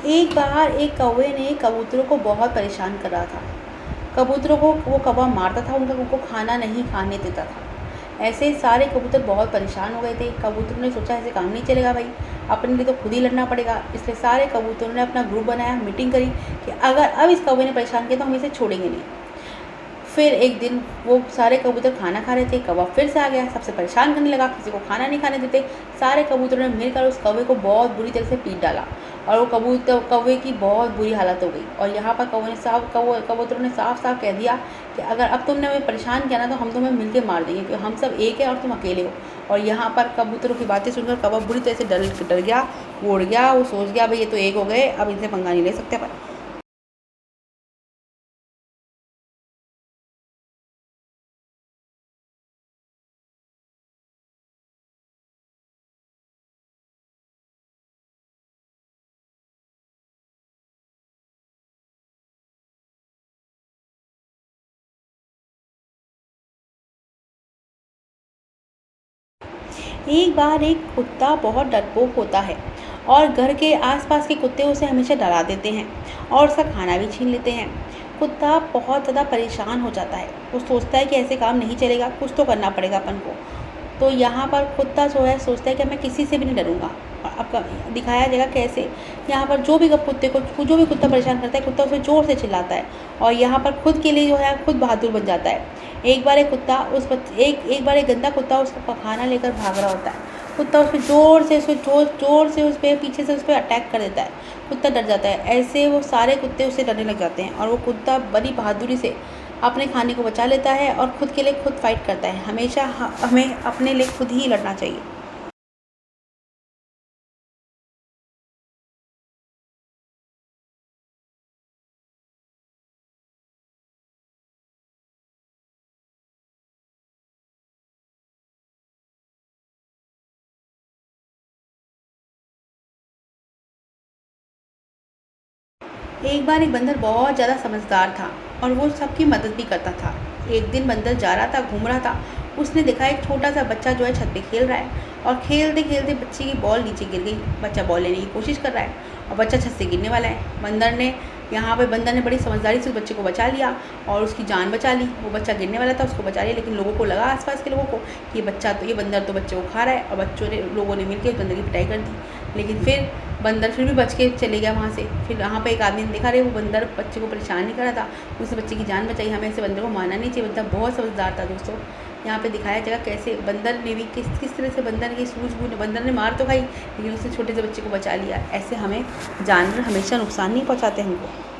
एक बार एक कौवे ने कबूतरों को बहुत परेशान कर रहा था। कबूतरों को वो कौवा मारता था, उनको खाना नहीं खाने देता था। ऐसे सारे कबूतर बहुत परेशान हो गए थे। कबूतरों ने सोचा ऐसे काम नहीं चलेगा भाई, अपने लिए तो खुद ही लड़ना पड़ेगा। इसलिए सारे कबूतरों ने अपना ग्रुप बनाया, मीटिंग करी कि अगर अब इस कौवे ने परेशान किया तो हम इसे छोड़ेंगे नहीं। फिर एक दिन वो सारे कबूतर खाना खा रहे थे, कौवा फिर से आ गया, सबसे परेशान करने लगा, किसी को खाना नहीं खाने देते। सारे कबूतरों ने मिलकर उस कौवे को बहुत बुरी तरह से पीट डाला और वो कौवे की बहुत बुरी हालत हो गई। और यहाँ पर कबूतरों ने साफ साफ कह दिया कि अगर अब तुमने हमें परेशान किया ना तो हम तुम्हें मिलकर मार देंगे, क्योंकि हम सब एक है और तुम अकेले हो। और यहाँ पर कबूतरों की बातें सुनकर कौवा बुरी तरह से डर गया, वो उड़ गया। वो सोच गया भाई ये तो एक हो गए, अब इनसे पंगा नहीं ले सकते पर। एक बार एक कुत्ता बहुत डरपोक होता है और घर के आसपास के कुत्ते उसे हमेशा डरा देते हैं और उसका खाना भी छीन लेते हैं। कुत्ता बहुत ज़्यादा परेशान हो जाता है, वो सोचता है कि ऐसे काम नहीं चलेगा, कुछ तो करना पड़ेगा अपन को। तो यहाँ पर कुत्ता जो है सोचता है कि मैं किसी से भी नहीं डरूंगा। और अब दिखाया जाएगा कैसे। यहाँ पर जो भी कुत्ता परेशान करता है, कुत्ता उसे ज़ोर से चिल्लाता है और यहाँ पर खुद के लिए जो है खुद बहादुर बन जाता है। एक बार एक गंदा कुत्ता उसका खाना लेकर भाग रहा होता है। कुत्ता उस पर जोर से उस पर पीछे से उस पर अटैक कर देता है। कुत्ता डर जाता है। ऐसे वो सारे कुत्ते उससे डरने लग जाते हैं और वो कुत्ता बड़ी बहादुरी से अपने खाने को बचा लेता है और खुद के लिए खुद फाइट करता है। हमेशा हमें अपने लिए खुद ही लड़ना चाहिए। एक बार एक बंदर बहुत ज़्यादा समझदार था और वो सबकी मदद भी करता था। एक दिन बंदर जा रहा था, घूम रहा था। उसने देखा एक छोटा सा बच्चा जो है छत पे खेल रहा है और खेलते खेलते बच्चे की बॉल नीचे गिर गई। बच्चा बॉल लेने की कोशिश कर रहा है और बच्चा छत से गिरने वाला है। बंदर ने बड़ी समझदारी से उस बच्चे को बचा लिया और उसकी जान बचा ली। वो बच्चा गिरने वाला था, उसको बचा लिया, लेकिन लोगों को लगा, आसपास के लोगों को, कि ये बंदर तो बच्चे को खा रहा है। और लोगों ने मिलकर उस बंदर की पिटाई कर दी। लेकिन फिर बंदर फिर भी बच के चले गया वहाँ से। फिर वहाँ पे एक आदमी ने देखा, रहे वो बंदर बच्चे को परेशान नहीं कर रहा था, उसने बच्चे की जान बचाई। हमें ऐसे बंदर को मारना नहीं चाहिए। बंदर बहुत समझदार था दोस्तों। यहाँ पे दिखाया जाएगा कैसे बंदर ने भी किस तरह से बंदर की सूझबूझ, बंदर ने मार तो खाई लेकिन उसने छोटे से बच्चे को बचा लिया। ऐसे हमें जानवर हमेशा नुकसान नहीं पहुँचाते हमको।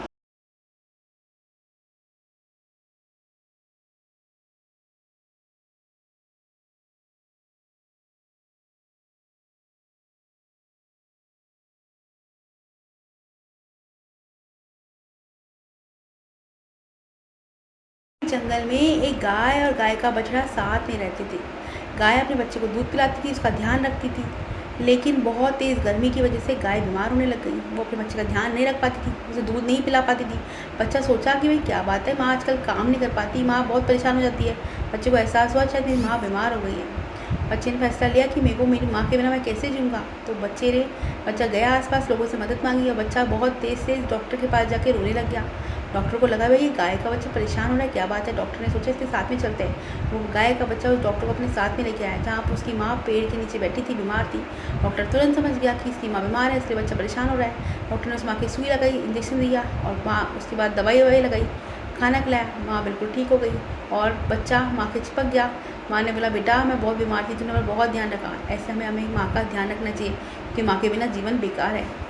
जंगल में एक गाय और गाय का बछड़ा साथ में रहते थे। गाय अपने बच्चे को दूध पिलाती थी, उसका ध्यान रखती थी। लेकिन बहुत तेज़ गर्मी की वजह से गाय बीमार होने लग गई। वो अपने बच्चे का ध्यान नहीं रख पाती थी, उसे दूध नहीं पिला पाती थी। बच्चा सोचा कि भाई क्या बात है, माँ आजकल काम नहीं कर पाती, माँ बहुत परेशान हो जाती है। बच्चे को एहसास हुआ शायद मेरी माँ बीमार हो गई है। बच्चे ने फैसला लिया कि मेरे को मेरी माँ के बिना मैं कैसे जीऊँगा। तो बच्चा गया आसपास, लोगों से मदद मांगी और बच्चा बहुत तेज़ से डॉक्टर के पास जाके रोने लग गया। डॉक्टर को लगा भाई ये गाय का बच्चा परेशान हो रहा है, क्या बात है। डॉक्टर ने सोचा इसके साथ में चलते हैं। वो गाय का बच्चा उस डॉक्टर को अपने साथ में लेके आया, जहाँ पर उसकी माँ पेड़ के नीचे बैठी थी, बीमार थी। डॉक्टर तुरंत समझ गया कि इसकी माँ बीमार है, इसलिए बच्चा परेशान हो रहा है। डॉक्टर ने उस माँ की सुई लगाई, इंजेक्शन दिया और माँ उसके बाद दवाई ववाई लगाई, खाना खिलाया। माँ बिल्कुल ठीक हो गई और बच्चा माँ के चिपक गया। माँ ने बोला बेटा मैं बहुत बीमार थी, तूने मेरा बहुत ध्यान रखा। ऐसे हमें माँ का ध्यान रखना चाहिए, क्योंकि माँ के बिना जीवन बेकार है।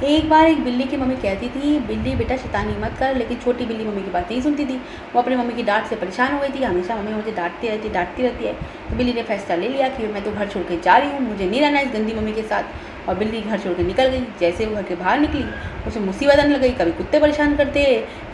एक बार एक बिल्ली की मम्मी कहती थी, बिल्ली बेटा शैतानी मत कर, लेकिन छोटी बिल्ली मम्मी की बात नहीं सुनती थी। वो अपनी मम्मी की डांट से परेशान हो गई थी, हमेशा मम्मी मुझे डांटती रहती है। तो बिल्ली ने फैसला ले लिया कि मैं तो घर छोड़ के जा रही हूँ, मुझे नहीं रहना इस गंदी मम्मी के साथ। और बिल्ली घर छोड़ के निकल गई। जैसे वो घर के बाहर निकली उसे मुसीबत आने लग गई। कभी कुत्ते परेशान करते,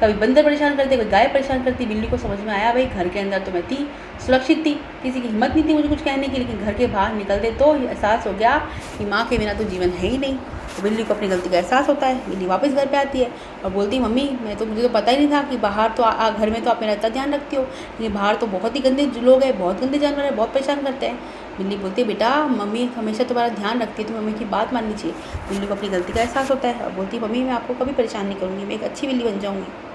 कभी बंदर परेशान करते, कभी गाय परेशान करती। बिल्ली को समझ में आया भाई घर के अंदर तो मैं थी, सुरक्षित थी, किसी की हिम्मत नहीं थी मुझे कुछ कहने की, लेकिन घर के बाहर निकलते तो एहसास हो गया कि माँ के बिना तो जीवन है ही नहीं। तो बिल्ली को अपनी गलती का एहसास होता है। बिल्ली वापस घर पे आती है और बोलती है मम्मी मुझे तो पता ही नहीं था कि बाहर तो घर में तो आप मेरा इतना ध्यान रखती हो, लेकिन बाहर तो बहुत ही गंदे लोग हैं, बहुत गंदे जानवर हैं, बहुत परेशान करते हैं। बिल्ली बोलती है बेटा मम्मी हमेशा तुम्हारा ध्यान रखती है, तो मम्मी की बात माननी चाहिए। बिल्ली को अपनी गलती का एहसास होता है और बोलती है मम्मी मैं आपको कभी परेशान नहीं करूँगी, मैं एक अच्छी बिल्ली बन जाऊँगी।